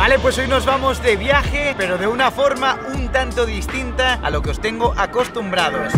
Vale, pues hoy nos vamos de viaje, pero de una forma un tanto distinta a lo que os tengo acostumbrados.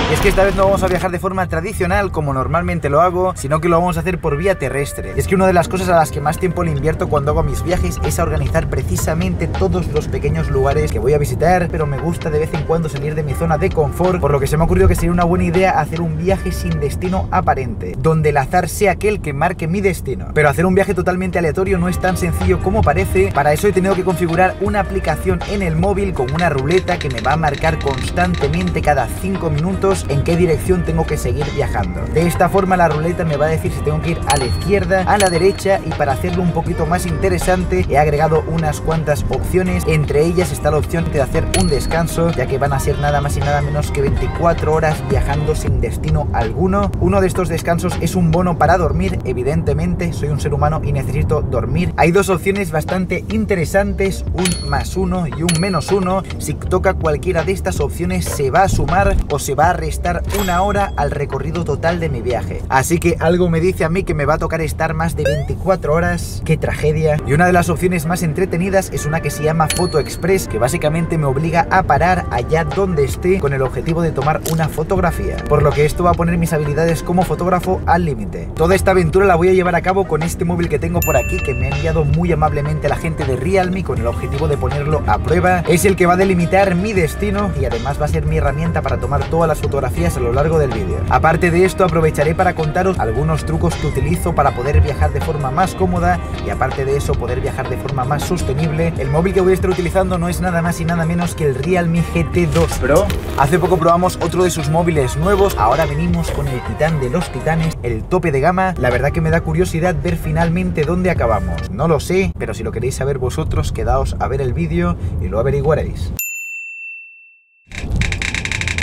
Y es que esta vez no vamos a viajar de forma tradicional como normalmente lo hago, sino que lo vamos a hacer por vía terrestre. Y es que una de las cosas a las que más tiempo le invierto cuando hago mis viajes es a organizar precisamente todos los pequeños lugares que voy a visitar, pero me gusta de vez en cuando salir de mi zona de confort, por lo que se me ha ocurrido que sería una buena idea hacer un viaje sin destino aparente, donde el azar sea aquel que marque mi destino. Pero hacer un viaje totalmente aleatorio no es tan sencillo como parece. Para eso he tenido que configurar una aplicación en el móvil con una ruleta que me va a marcar constantemente cada 5 minutos en qué dirección tengo que seguir viajando. De esta forma la ruleta me va a decir si tengo que ir a la izquierda, a la derecha, y para hacerlo un poquito más interesante he agregado unas cuantas opciones. Entre ellas está la opción de hacer un descanso, ya que van a ser nada más y nada menos que 24 horas viajando sin destino alguno. Uno de estos descansos es un bono para dormir. Evidentemente soy un ser humano y necesito dormir. Hay dos opciones bastante interesantes, un +1 y un -1. Si toca cualquiera de estas opciones se va a sumar o se va a restar una hora al recorrido total de mi viaje. Así que algo me dice a mí que me va a tocar estar más de 24 horas. ¡Qué tragedia! Y una de las opciones más entretenidas es una que se llama Foto Express, que básicamente me obliga a parar allá donde esté con el objetivo de tomar una fotografía, por lo que esto va a poner mis habilidades como fotógrafo al límite. Toda esta aventura la voy a llevar a cabo con este móvil que tengo por aquí, que me ha enviado muy amablemente la gente de Realme con el objetivo de ponerlo a prueba. Es el que va a delimitar mi destino y además va a ser mi herramienta para tomar todas las fotografías a lo largo del vídeo. Aparte de esto, aprovecharé para contaros algunos trucos que utilizo para poder viajar de forma más cómoda y aparte de eso poder viajar de forma más sostenible. El móvil que voy a estar utilizando no es nada más y nada menos que el Realme GT2 Pro. Hace poco probamos otro de sus móviles nuevos, ahora venimos con el titán de los titanes, el tope de gama. La verdad que me da curiosidad ver finalmente dónde acabamos. No lo sé, pero si lo queréis saber vosotros, quedaos a ver el vídeo y lo averiguaréis.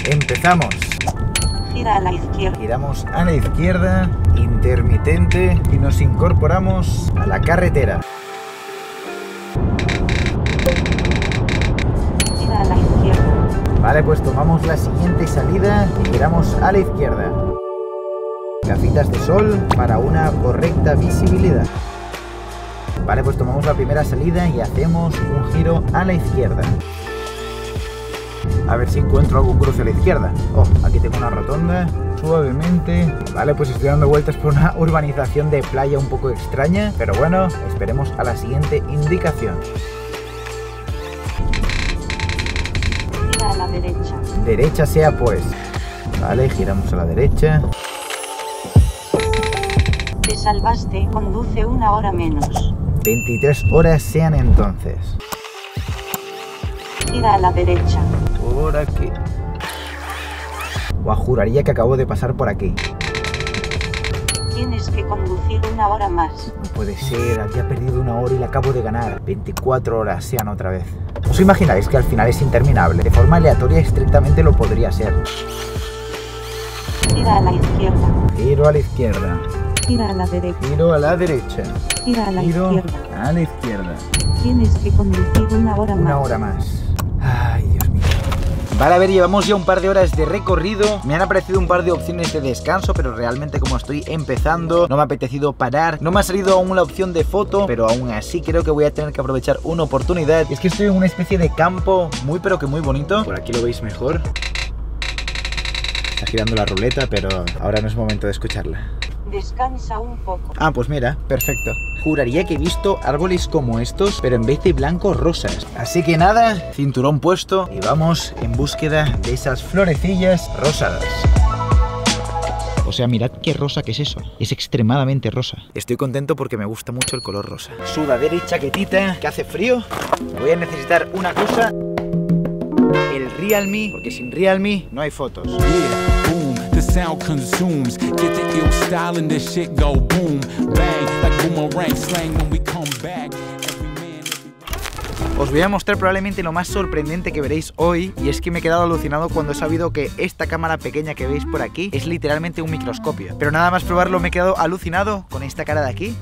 Empezamos. Gira a la izquierda. Giramos a la izquierda, intermitente, y nos incorporamos a la carretera. Gira a la izquierda. Vale, pues tomamos la siguiente salida y giramos a la izquierda. Gafitas de sol para una correcta visibilidad. Vale, pues tomamos la primera salida y hacemos un giro a la izquierda. A ver si encuentro algún cruce a la izquierda. Oh, aquí tengo una rotonda. Suavemente. Vale, pues estoy dando vueltas por una urbanización de playa un poco extraña, pero bueno, esperemos a la siguiente indicación. Gira a la derecha. Derecha sea pues. Vale, giramos a la derecha. Te salvaste, conduce una hora menos. 23 horas sean entonces. Gira a la derecha. Por aquí. Buah, juraría que acabo de pasar por aquí. Tienes que conducir una hora más. No puede ser, había perdido una hora y la acabo de ganar. 24 horas sean otra vez. ¿Os imagináis que al final es interminable? De forma aleatoria estrictamente lo podría ser. Gira a la izquierda. Giro a la izquierda. Gira a la derecha. Giro a la derecha. Gira a la Giro izquierda. a la izquierda. Tienes que conducir una hora más. Una hora más. Ay, Dios mío. Vale, a ver, llevamos ya un par de horas de recorrido. Me han aparecido un par de opciones de descanso, pero realmente como estoy empezando no me ha apetecido parar. No me ha salido aún la opción de foto, pero aún así creo que voy a tener que aprovechar una oportunidad. Y es que estoy en una especie de campo muy pero que muy bonito. Por aquí lo veis mejor. Está girando la ruleta, pero ahora no es momento de escucharla. Descansa un poco. Ah, pues mira, perfecto. Juraría que he visto árboles como estos, pero en vez de blancos, rosas. Así que nada, cinturón puesto y vamos en búsqueda de esas florecillas rosadas. O sea, mirad qué rosa que es eso. Es extremadamente rosa. Estoy contento porque me gusta mucho el color rosa. Sudadera y chaquetita, que hace frío. Voy a necesitar una cosa. El Realme, porque sin Realme no hay fotos. The sound consumes, get the ill style and this shit go boom, bang, like boomerang slang when we come back. Os voy a mostrar probablemente lo más sorprendente que veréis hoy, y es que me he quedado alucinado cuando he sabido que esta cámara pequeña que veis por aquí es literalmente un microscopio. Pero nada más probarlo me he quedado alucinado con esta cara de aquí.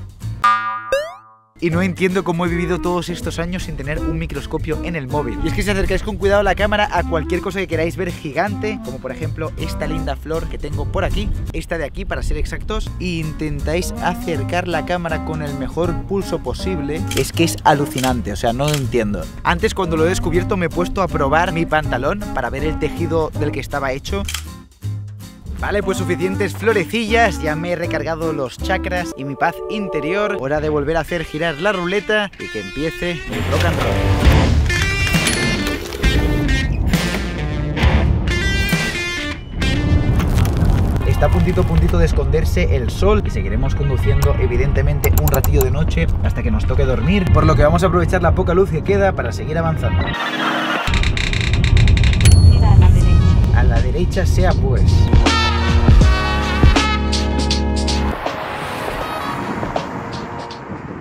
y no entiendo cómo he vivido todos estos años sin tener un microscopio en el móvil. Y es que si acercáis con cuidado la cámara a cualquier cosa que queráis ver gigante, como por ejemplo esta linda flor que tengo por aquí, esta de aquí para ser exactos, e intentáis acercar la cámara con el mejor pulso posible, es que es alucinante, o sea, no lo entiendo. Antes, cuando lo he descubierto, me he puesto a probar mi pantalón para ver el tejido del que estaba hecho. Vale, pues suficientes florecillas, ya me he recargado los chakras y mi paz interior. Hora de volver a hacer girar la ruleta y que empiece el rock and roll. Está a puntito de esconderse el sol y seguiremos conduciendo evidentemente un ratillo de noche hasta que nos toque dormir, por lo que vamos a aprovechar la poca luz que queda para seguir avanzando. Gira a la derecha. A la derecha sea pues.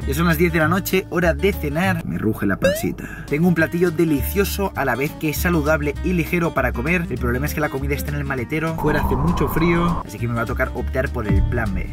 Ya son las 10 de la noche, hora de cenar. Me ruge la pancita. Tengo un platillo delicioso a la vez que es saludable y ligero para comer. El problema es que la comida está en el maletero, fuera hace mucho frío, así que me va a tocar optar por el plan B.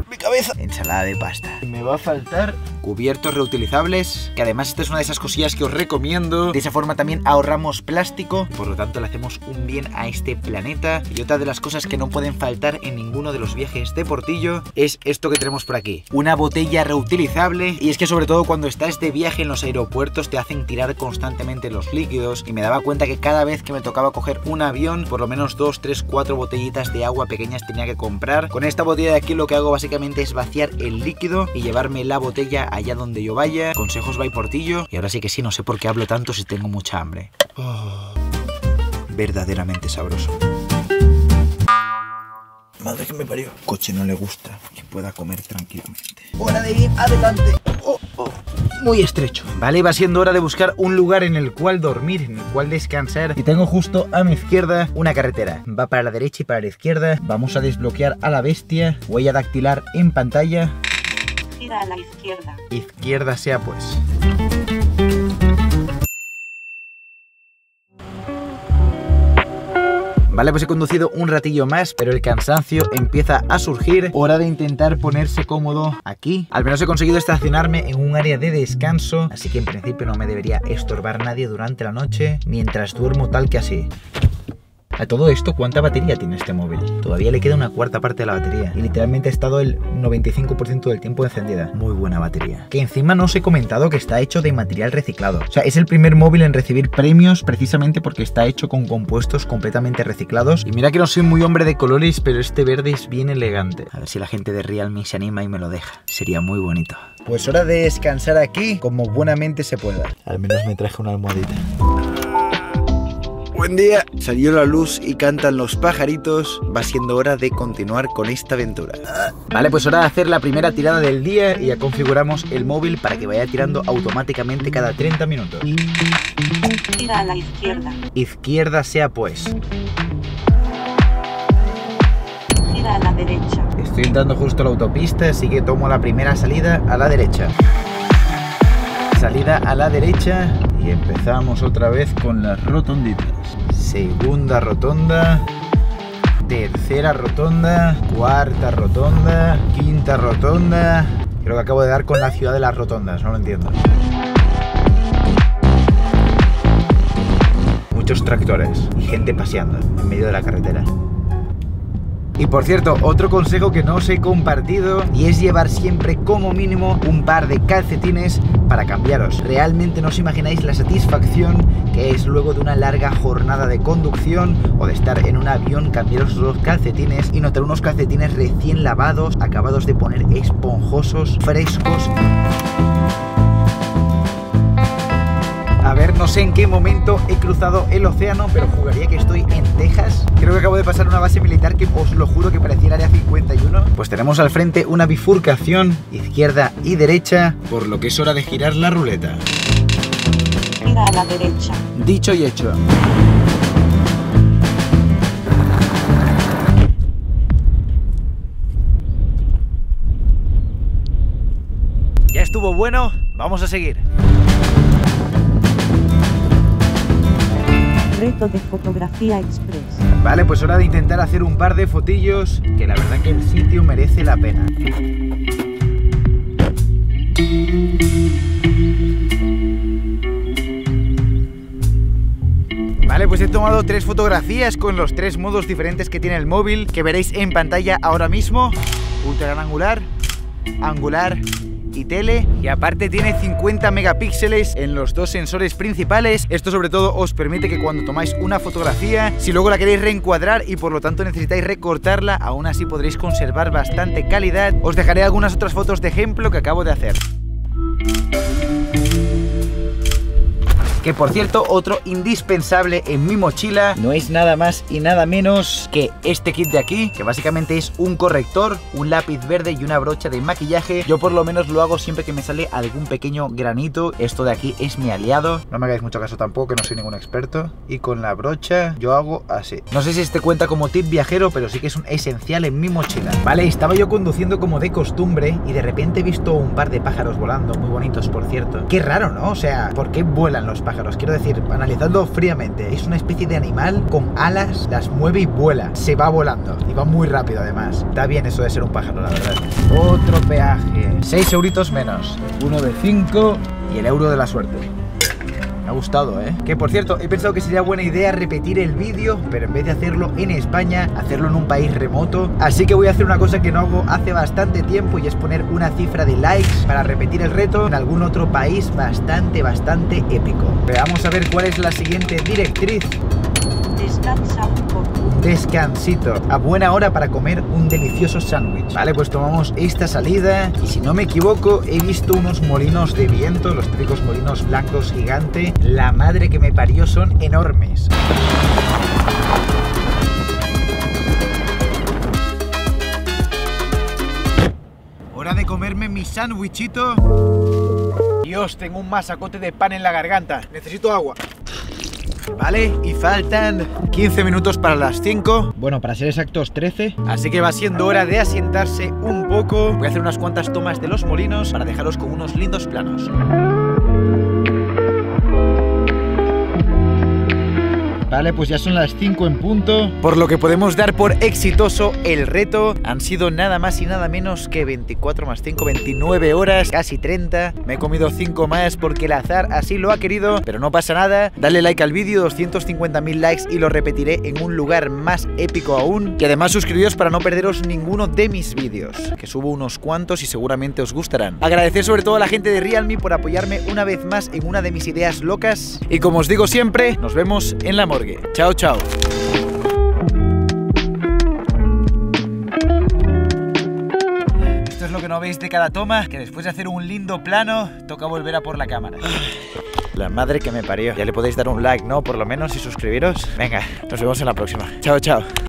¡Mi cabeza! Ensalada de pasta. Me va a faltar cubiertos reutilizables, que además esta es una de esas cosillas que os recomiendo. De esa forma también ahorramos plástico, por lo tanto le hacemos un bien a este planeta. Y otra de las cosas que no pueden faltar en ninguno de los viajes de Portillo es esto que tenemos por aquí, una botella reutilizable. Y es que sobre todo cuando estás de viaje en los aeropuertos te hacen tirar constantemente los líquidos, y me daba cuenta que cada vez que me tocaba coger un avión, por lo menos 2, 3, 4 botellitas de agua pequeñas tenía que comprar. Con esta botella de aquí lo que hago básicamente es vaciar el líquido y llevarme la botella allá donde yo vaya. Consejos by Portillo. Y ahora sí que sí, no sé por qué hablo tanto si tengo mucha hambre. Verdaderamente sabroso. Madre que me parió. Coche no le gusta que pueda comer tranquilamente. Hora de ir adelante. Muy estrecho. Vale, va siendo hora de buscar un lugar en el cual dormir, en el cual descansar. Y tengo justo a mi izquierda una carretera. Va para la derecha y para la izquierda. Vamos a desbloquear a la bestia. Huella dactilar en pantalla. Gira a la izquierda. Izquierda sea pues. Vale, pues he conducido un ratillo más, pero el cansancio empieza a surgir. Hora de intentar ponerse cómodo aquí. Al menos he conseguido estacionarme en un área de descanso, así que en principio no me debería estorbar nadie durante la noche mientras duermo tal que así. A todo esto, ¿cuánta batería tiene este móvil? Todavía le queda una cuarta parte de la batería y literalmente ha estado el 95% del tiempo encendida. Muy buena batería. Que encima no os he comentado que está hecho de material reciclado. O sea, es el primer móvil en recibir premios precisamente porque está hecho con compuestos completamente reciclados. Y mira que no soy muy hombre de colores, pero este verde es bien elegante. A ver si la gente de Realme se anima y me lo deja. Sería muy bonito. Pues hora de descansar aquí como buenamente se pueda. Al menos me traje una almohadita. Buen día, salió la luz y cantan los pajaritos. Va siendo hora de continuar con esta aventura. Vale, pues hora de hacer la primera tirada del día y ya configuramos el móvil para que vaya tirando automáticamente cada 30 minutos. Gira a la izquierda. Izquierda sea pues. Gira a la derecha. Estoy entrando justo a la autopista, así que tomo la primera salida a la derecha. Salida a la derecha y empezamos otra vez con las rotonditas. Segunda rotonda, tercera rotonda, cuarta rotonda, quinta rotonda. Creo que acabo de dar con la ciudad de las rotondas, no lo entiendo. Muchos tractores y gente paseando en medio de la carretera. Y por cierto, otro consejo que no os he compartido y es llevar siempre como mínimo un par de calcetines para cambiaros. Realmente no os imagináis la satisfacción que es luego de una larga jornada de conducción o de estar en un avión, cambiaros los calcetines y notar unos calcetines recién lavados, acabados de poner esponjosos, frescos. A ver, no sé en qué momento he cruzado el océano, pero juraría que estoy en Texas. Creo que acabo de pasar una base militar que os lo juro que parecía el área 51. Pues tenemos al frente una bifurcación, izquierda y derecha, por lo que es hora de girar la ruleta. Gira a la derecha. Dicho y hecho. Ya estuvo bueno, vamos a seguir. Reto de fotografía express. Vale, pues hora de intentar hacer un par de fotillos, que la verdad que el sitio merece la pena. tomado 3 fotografías con los 3 modos diferentes que tiene el móvil, que veréis en pantalla ahora mismo. Ultra gran angular, angular y tele, y aparte tiene 50 megapíxeles en los 2 sensores principales. Esto sobre todo os permite que cuando tomáis una fotografía, si luego la queréis reencuadrar y por lo tanto necesitáis recortarla, aún así podréis conservar bastante calidad. Os dejaré algunas otras fotos de ejemplo que acabo de hacer. Que por cierto, otro indispensable en mi mochila no es nada más y nada menos que este kit de aquí, que básicamente es un corrector, un lápiz verde y una brocha de maquillaje. Yo por lo menos lo hago siempre que me sale algún pequeño granito. Esto de aquí es mi aliado. No me hagáis mucho caso tampoco, que no soy ningún experto. Y con la brocha yo hago así. No sé si este cuenta como tip viajero, pero sí que es un esencial en mi mochila. Vale, estaba yo conduciendo como de costumbre y de repente he visto un par de pájaros volando, muy bonitos por cierto. Qué raro, ¿no? O sea, ¿por qué vuelan los pájaros? Quiero decir, analizando fríamente, es una especie de animal con alas, las mueve y vuela. Se va volando y va muy rápido además. Está bien eso de ser un pájaro, la verdad. Otro peaje, 6 euritos menos, uno de 5 y el euro de la suerte. Me ha gustado, ¿eh? Que por cierto, he pensado que sería buena idea repetir el vídeo, pero en vez de hacerlo en España, hacerlo en un país remoto. Así que voy a hacer una cosa que no hago hace bastante tiempo, y es poner una cifra de likes para repetir el reto en algún otro país bastante épico. Veamos a ver cuál es la siguiente directriz. Descansa un poco. Un descansito, a buena hora para comer un delicioso sándwich. Vale, pues tomamos esta salida y si no me equivoco he visto unos molinos de viento, los típicos molinos blancos gigante. La madre que me parió, son enormes. Hora de comerme mi sándwichito. Dios, tengo un masacote de pan en la garganta. Necesito agua. Vale, y faltan 15 minutos para las 5. Bueno, para ser exactos 13. Así que va siendo hora de asientarse un poco. Voy a hacer unas cuantas tomas de los molinos para dejaros con unos lindos planos. Vale, pues ya son las 5 en punto, por lo que podemos dar por exitoso el reto. Han sido nada más y nada menos que 24 más 5, 29 horas, casi 30. Me he comido 5 más porque el azar así lo ha querido, pero no pasa nada. Dale like al vídeo, 250.000 likes y lo repetiré en un lugar más épico aún. Y además suscribíos para no perderos ninguno de mis vídeos, que subo unos cuantos y seguramente os gustarán. Agradecer sobre todo a la gente de Realme por apoyarme una vez más en una de mis ideas locas. Y como os digo siempre, nos vemos en la morgue. Chao, chao. Esto es lo que no veis de cada toma, que después de hacer un lindo plano, toca volver a por la cámara. La madre que me parió. Ya le podéis dar un like, ¿no? Por lo menos, y suscribiros. Venga, nos vemos en la próxima. Chao, chao.